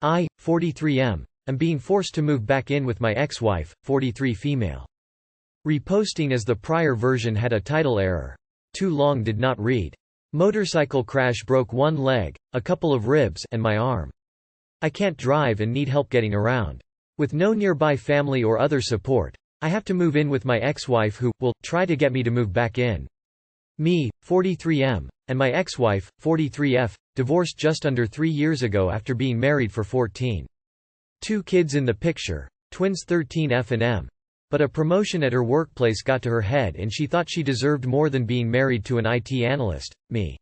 I, 43 am being forced to move back in with my ex-wife, 43 female. Reposting as the prior version had a title error. Too long did not read. Motorcycle crash broke one leg, a couple of ribs and my arm. I can't drive and need help getting around. With no nearby family or other support, I have to move in with my ex-wife who will try to get me to move back in. Me, 43 and my ex-wife, 43F, divorced just under 3 years ago after being married for 14. 2 kids in the picture, twins 13F and M. But a promotion at her workplace got to her head and she thought she deserved more than being married to an IT analyst, me.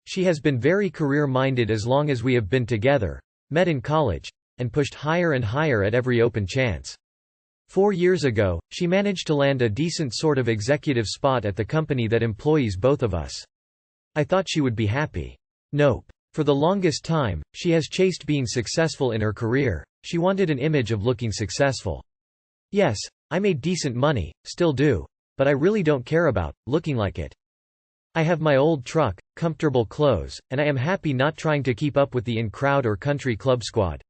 She has been very career-minded as long as we have been together, met in college, and pushed higher and higher at every open chance. 4 years ago, she managed to land a decent sort of executive spot at the company that employs both of us. I thought she would be happy. Nope. For the longest time, she has chased being successful in her career. She wanted an image of looking successful. Yes, I made decent money, still do, but I really don't care about looking like it. I have my old truck, comfortable clothes, and I am happy not trying to keep up with the in-crowd or country club squad.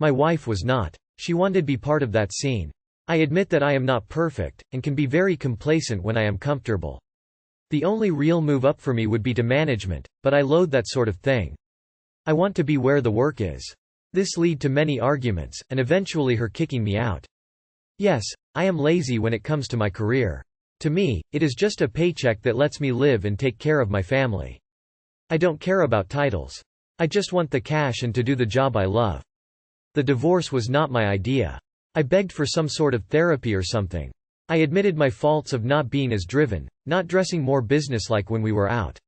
My wife was not. She wanted to be part of that scene. I admit that I am not perfect, and can be very complacent when I am comfortable. The only real move up for me would be to management, but I loathe that sort of thing. I want to be where the work is. This led to many arguments, and eventually her kicking me out. Yes, I am lazy when it comes to my career. To me, it is just a paycheck that lets me live and take care of my family. I don't care about titles. I just want the cash and to do the job I love. The divorce was not my idea. I begged for some sort of therapy or something. I admitted my faults of not being as driven, not dressing more businesslike when we were out.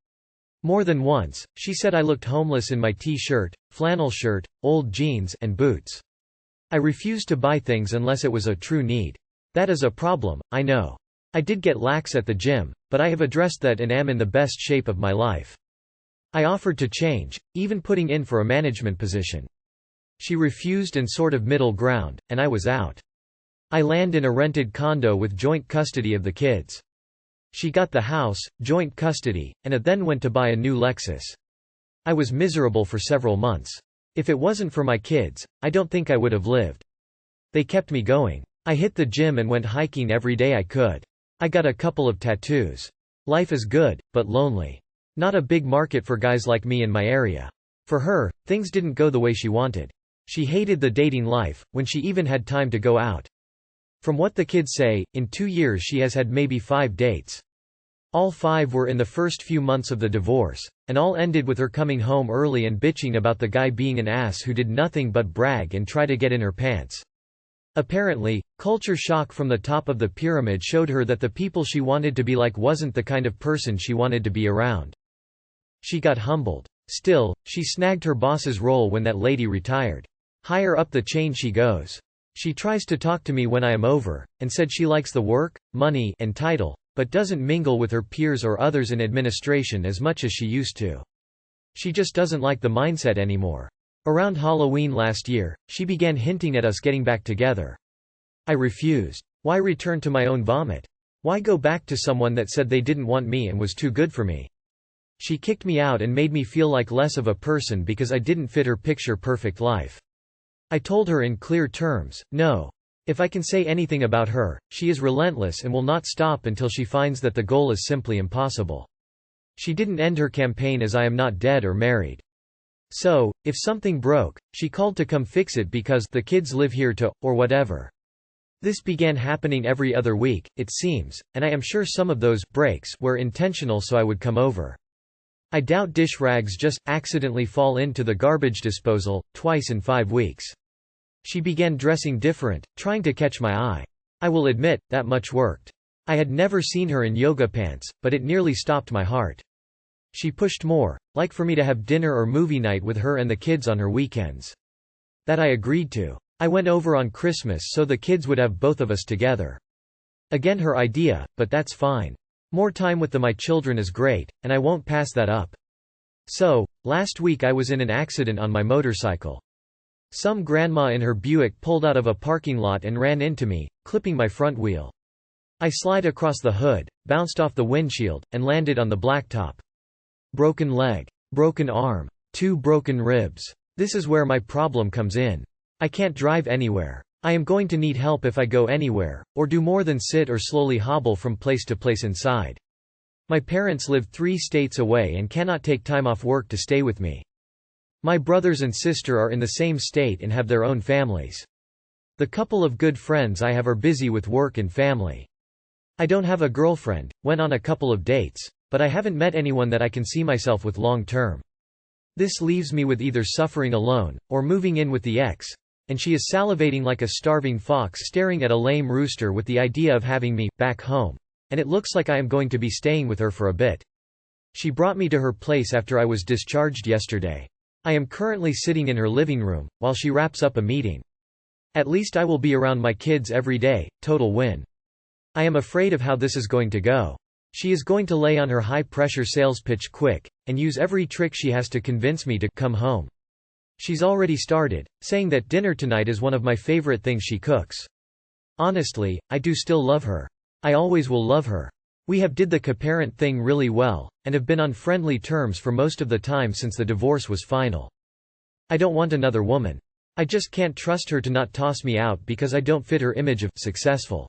More than once, she said I looked homeless in my t-shirt, flannel shirt, old jeans, and boots. I refused to buy things unless it was a true need. That is a problem, I know. I did get lax at the gym, but I have addressed that and am in the best shape of my life. I offered to change, even putting in for a management position. She refused and sort of middle ground, and I was out. I land in a rented condo with joint custody of the kids. She got the house, joint custody, and then went to buy a new Lexus. I was miserable for several months. If it wasn't for my kids, I don't think I would have lived. They kept me going. I hit the gym and went hiking every day I could. I got a couple of tattoos. Life is good, but lonely. Not a big market for guys like me in my area. For her, things didn't go the way she wanted. She hated the dating life, when she even had time to go out. From what the kids say, in 2 years she has had maybe 5 dates. All 5 were in the first few months of the divorce, and all ended with her coming home early and bitching about the guy being an ass who did nothing but brag and try to get in her pants. Apparently, culture shock from the top of the pyramid showed her that the people she wanted to be like wasn't the kind of person she wanted to be around. She got humbled. Still, she snagged her boss's role when that lady retired. Higher up the chain she goes. She tries to talk to me when I am over, and said she likes the work, money, and title, but doesn't mingle with her peers or others in administration as much as she used to. She just doesn't like the mindset anymore. Around Halloween last year, she began hinting at us getting back together. I refused. Why return to my own vomit? Why go back to someone that said they didn't want me and was too good for me? She kicked me out and made me feel like less of a person because I didn't fit her picture-perfect life. I told her in clear terms, no. If I can say anything about her, she is relentless and will not stop until she finds that the goal is simply impossible. She didn't end her campaign as I am not dead or married. So, if something broke, she called to come fix it because the kids live here too, or whatever. This began happening every other week, it seems, and I am sure some of those breaks were intentional so I would come over. I doubt dish rags just accidentally fall into the garbage disposal, twice in 5 weeks. She began dressing different, trying to catch my eye. I will admit, that much worked. I had never seen her in yoga pants, but it nearly stopped my heart. She pushed more, like for me to have dinner or movie night with her and the kids on her weekends. That I agreed to. I went over on Christmas so the kids would have both of us together. Again her idea, but that's fine. More time with my children is great, and I won't pass that up. So, last week I was in an accident on my motorcycle. Some grandma in her Buick pulled out of a parking lot and ran into me, clipping my front wheel. I slid across the hood, bounced off the windshield, and landed on the blacktop. Broken leg. Broken arm. 2 broken ribs. This is where my problem comes in. I can't drive anywhere. I am going to need help if I go anywhere, or do more than sit or slowly hobble from place to place inside. My parents live 3 states away and cannot take time off work to stay with me. My brothers and sister are in the same state and have their own families. The couple of good friends I have are busy with work and family. I don't have a girlfriend, went on a couple of dates, but I haven't met anyone that I can see myself with long term. This leaves me with either suffering alone, or moving in with the ex, and she is salivating like a starving fox staring at a lame rooster with the idea of having me back home, and it looks like I am going to be staying with her for a bit. She brought me to her place after I was discharged yesterday. I am currently sitting in her living room, while she wraps up a meeting. At least I will be around my kids every day, total win. I am afraid of how this is going to go. She is going to lay on her high-pressure sales pitch quick, and use every trick she has to convince me to come home. She's already started, saying that dinner tonight is one of my favorite things she cooks. Honestly, I do still love her. I always will love her. We have did the co-parent thing really well, and have been on friendly terms for most of the time since the divorce was final. I don't want another woman. I just can't trust her to not toss me out because I don't fit her image of successful.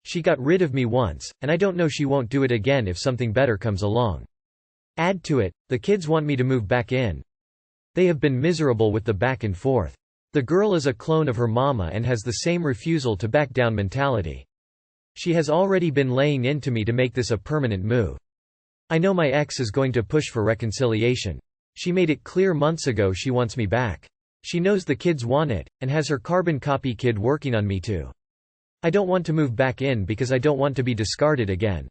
She got rid of me once, and I don't know she won't do it again if something better comes along. Add to it, the kids want me to move back in. They have been miserable with the back and forth. The girl is a clone of her mama and has the same refusal to back down mentality. She has already been laying into me to make this a permanent move. I know my ex is going to push for reconciliation. She made it clear months ago she wants me back. She knows the kids want it, and has her carbon copy kid working on me too. I don't want to move back in because I don't want to be discarded again.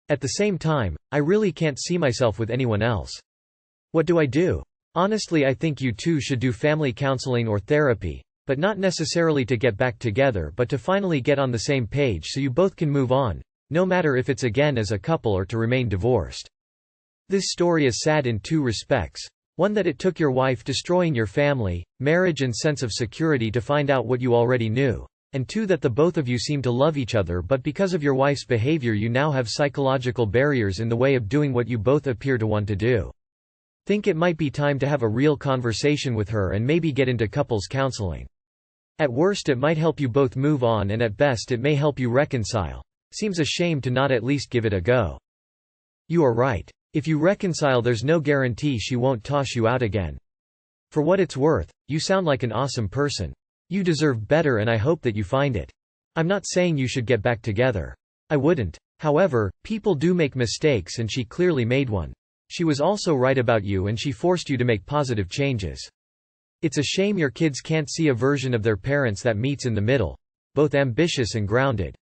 At the same time, I really can't see myself with anyone else. What do I do? Honestly, I think you two should do family counseling or therapy, but not necessarily to get back together but to finally get on the same page so you both can move on, no matter if it's again as a couple or to remain divorced. This story is sad in 2 respects. One, that it took your wife destroying your family, marriage and sense of security to find out what you already knew, and 2, that the both of you seem to love each other but because of your wife's behavior you now have psychological barriers in the way of doing what you both appear to want to do. Think it might be time to have a real conversation with her and maybe get into couples counseling. At worst it might help you both move on, and at best it may help you reconcile. Seems a shame to not at least give it a go. You are right. If you reconcile, there's no guarantee she won't toss you out again. For what it's worth, you sound like an awesome person. You deserve better and I hope that you find it. I'm not saying you should get back together. I wouldn't. However, people do make mistakes and she clearly made one. She was also right about you and she forced you to make positive changes. It's a shame your kids can't see a version of their parents that meets in the middle, both ambitious and grounded.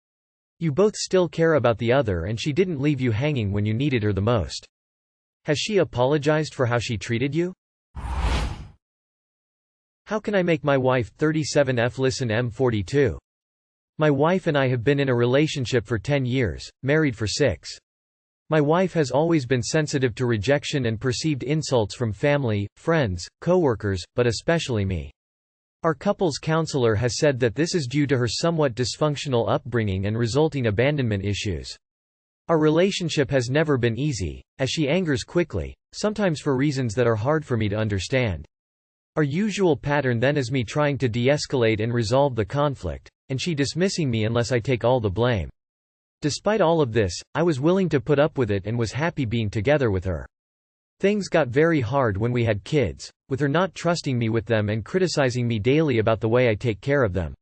You both still care about the other and she didn't leave you hanging when you needed her the most. Has she apologized for how she treated you? How can I make my wife 37F listen? M42. My wife and I have been in a relationship for 10 years, married for 6. My wife has always been sensitive to rejection and perceived insults from family, friends, coworkers, but especially me. Our couples counselor has said that this is due to her somewhat dysfunctional upbringing and resulting abandonment issues. Our relationship has never been easy, as she angers quickly, sometimes for reasons that are hard for me to understand. Our usual pattern then is me trying to de-escalate and resolve the conflict, and she dismissing me unless I take all the blame. Despite all of this, I was willing to put up with it and was happy being together with her. Things got very hard when we had kids, with her not trusting me with them and criticizing me daily about the way I take care of them.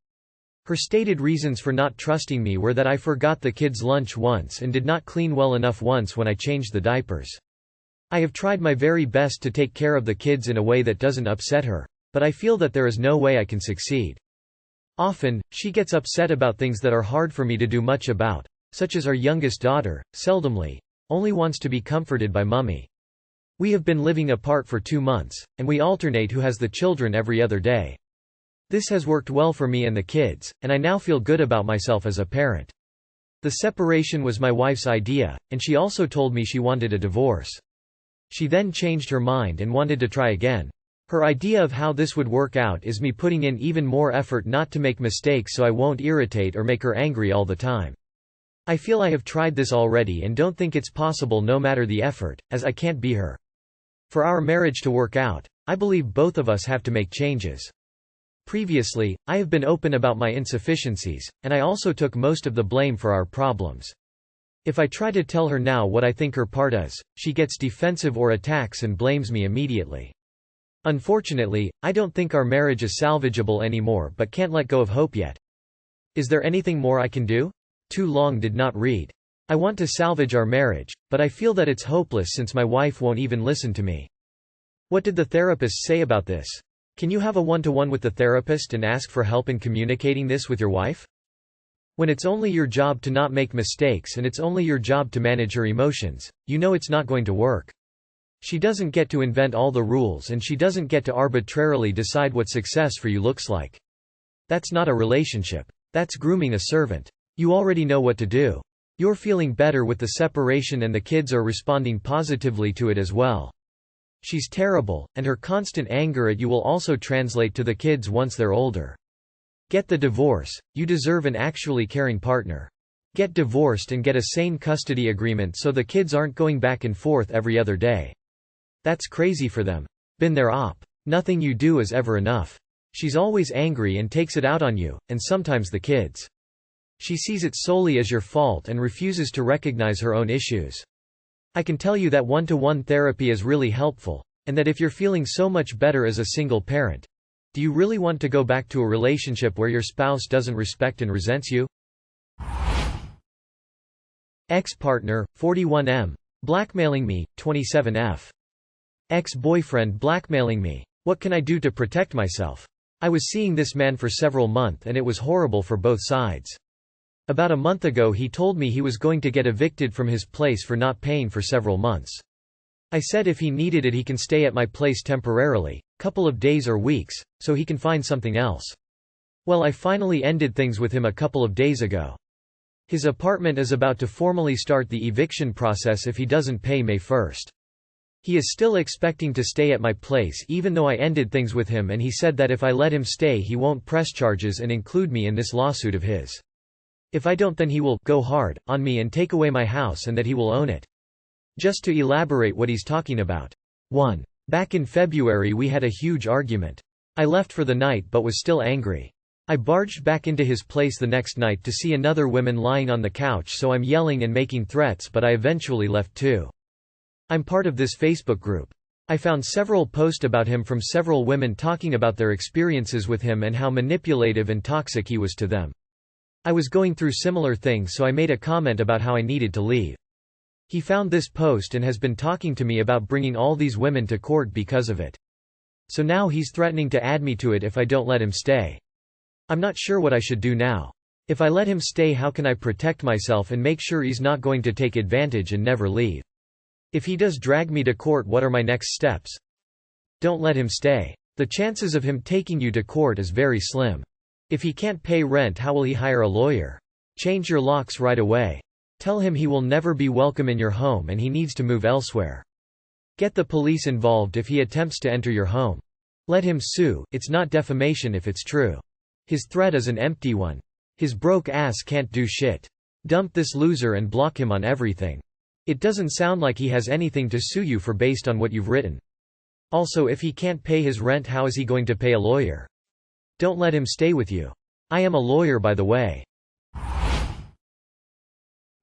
Her stated reasons for not trusting me were that I forgot the kids' lunch once and did not clean well enough once when I changed the diapers. I have tried my very best to take care of the kids in a way that doesn't upset her, but I feel that there is no way I can succeed. Often, she gets upset about things that are hard for me to do much about, such as our youngest daughter, seldomly, only wants to be comforted by mummy. We have been living apart for 2 months, and we alternate who has the children every other day. This has worked well for me and the kids, and I now feel good about myself as a parent. The separation was my wife's idea, and she also told me she wanted a divorce. She then changed her mind and wanted to try again. Her idea of how this would work out is me putting in even more effort not to make mistakes so I won't irritate or make her angry all the time. I feel I have tried this already and don't think it's possible no matter the effort, as I can't be her. For our marriage to work out, I believe both of us have to make changes. Previously, I have been open about my insufficiencies, and I also took most of the blame for our problems. If I try to tell her now what I think her part is, she gets defensive or attacks and blames me immediately. Unfortunately, I don't think our marriage is salvageable anymore but can't let go of hope yet. Is there anything more I can do? Too long did not read. I want to salvage our marriage, but I feel that it's hopeless since my wife won't even listen to me. What did the therapist say about this? Can you have a one-to-one with the therapist and ask for help in communicating this with your wife? When it's only your job to not make mistakes and it's only your job to manage her emotions, you know it's not going to work. She doesn't get to invent all the rules and she doesn't get to arbitrarily decide what success for you looks like. That's not a relationship. That's grooming a servant. You already know what to do. You're feeling better with the separation and the kids are responding positively to it as well. She's terrible, and her constant anger at you will also translate to the kids once they're older. Get the divorce. You deserve an actually caring partner. Get divorced and get a sane custody agreement so the kids aren't going back and forth every other day. That's crazy for them. Been there op. Nothing you do is ever enough. She's always angry and takes it out on you, and sometimes the kids. She sees it solely as your fault and refuses to recognize her own issues. I can tell you that one-to-one therapy is really helpful, and that if you're feeling so much better as a single parent, do you really want to go back to a relationship where your spouse doesn't respect and resents you? Ex-partner, 41M. Blackmailing me, 27F. Ex-boyfriend blackmailing me. What can I do to protect myself? I was seeing this man for several months and it was horrible for both sides. About a month ago he told me he was going to get evicted from his place for not paying for several months. I said if he needed it he can stay at my place temporarily, couple of days or weeks, so he can find something else. Well, I finally ended things with him a couple of days ago. His apartment is about to formally start the eviction process if he doesn't pay May 1st. He is still expecting to stay at my place even though I ended things with him, and he said that if I let him stay he won't press charges and include me in this lawsuit of his. If I don't then he will go hard on me and take away my house and that he will own it. Just to elaborate what he's talking about. 1. Back in February we had a huge argument. I left for the night but was still angry. I barged back into his place the next night to see another woman lying on the couch, so I'm yelling and making threats, but I eventually left too. I'm part of this Facebook group. I found several posts about him from several women talking about their experiences with him and how manipulative and toxic he was to them. I was going through similar things, so I made a comment about how I needed to leave. He found this post and has been talking to me about bringing all these women to court because of it. So now he's threatening to add me to it if I don't let him stay. I'm not sure what I should do now. If I let him stay, how can I protect myself and make sure he's not going to take advantage and never leave? If he does drag me to court, what are my next steps? Don't let him stay. The chances of him taking you to court is very slim. If he can't pay rent, how will he hire a lawyer? Change your locks right away. Tell him he will never be welcome in your home and he needs to move elsewhere. Get the police involved if he attempts to enter your home. Let him sue. It's not defamation if it's true. His threat is an empty one. His broke ass can't do shit. Dump this loser and block him on everything. It doesn't sound like he has anything to sue you for based on what you've written. Also, if he can't pay his rent, how is he going to pay a lawyer? Don't let him stay with you. I am a lawyer, by the way.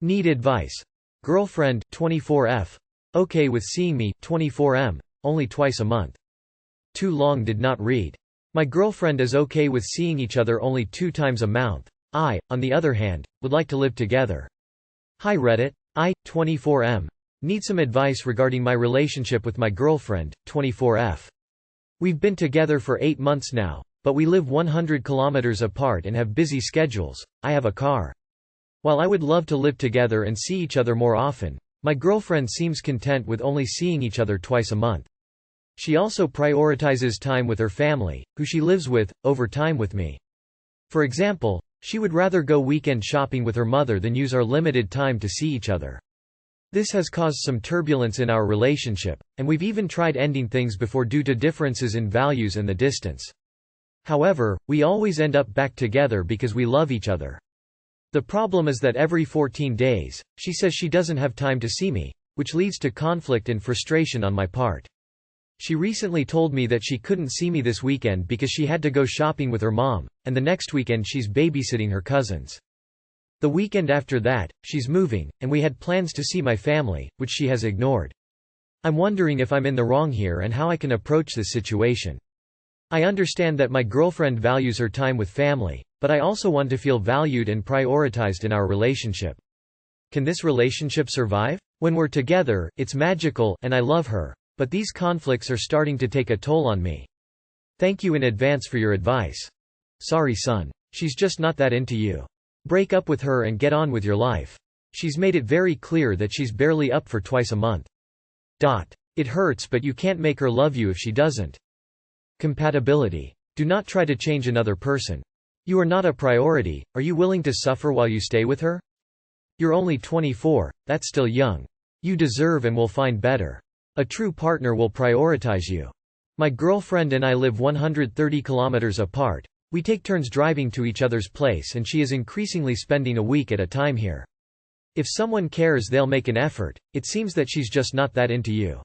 Need advice. Girlfriend, 24F. Okay with seeing me, 24M. Only twice a month. Too long did not read. My girlfriend is okay with seeing each other only 2 times a month. I, on the other hand, would like to live together. Hi Reddit. I, 24M. Need some advice regarding my relationship with my girlfriend, 24F. We've been together for 8 months now, but we live 100 kilometers apart and have busy schedules. I have a car. While I would love to live together and see each other more often, my girlfriend seems content with only seeing each other twice a month. She also prioritizes time with her family, who she lives with, over time with me. For example, she would rather go weekend shopping with her mother than use our limited time to see each other. This has caused some turbulence in our relationship, and we've even tried ending things before due to differences in values and the distance. However, we always end up back together because we love each other. The problem is that every 14 days, she says she doesn't have time to see me, which leads to conflict and frustration on my part. She recently told me that she couldn't see me this weekend because she had to go shopping with her mom, and the next weekend she's babysitting her cousins. The weekend after that, she's moving, and we had plans to see my family, which she has ignored. I'm wondering if I'm in the wrong here and how I can approach this situation. I understand that my girlfriend values her time with family, but I also want to feel valued and prioritized in our relationship. Can this relationship survive? When we're together, it's magical, and I love her, but these conflicts are starting to take a toll on me. Thank you in advance for your advice. Sorry son. She's just not that into you. Break up with her and get on with your life. She's made it very clear that she's barely up for twice a month. It hurts, but you can't make her love you if she doesn't. Compatibility. Do not try to change another person. You are not a priority. Are you willing to suffer while you stay with her? You're only 24, that's still young. You deserve and will find better. A true partner will prioritize you. My girlfriend and I live 130 kilometers apart. We take turns driving to each other's place, and she is increasingly spending a week at a time here. If someone cares, they'll make an effort. It seems that she's just not that into you.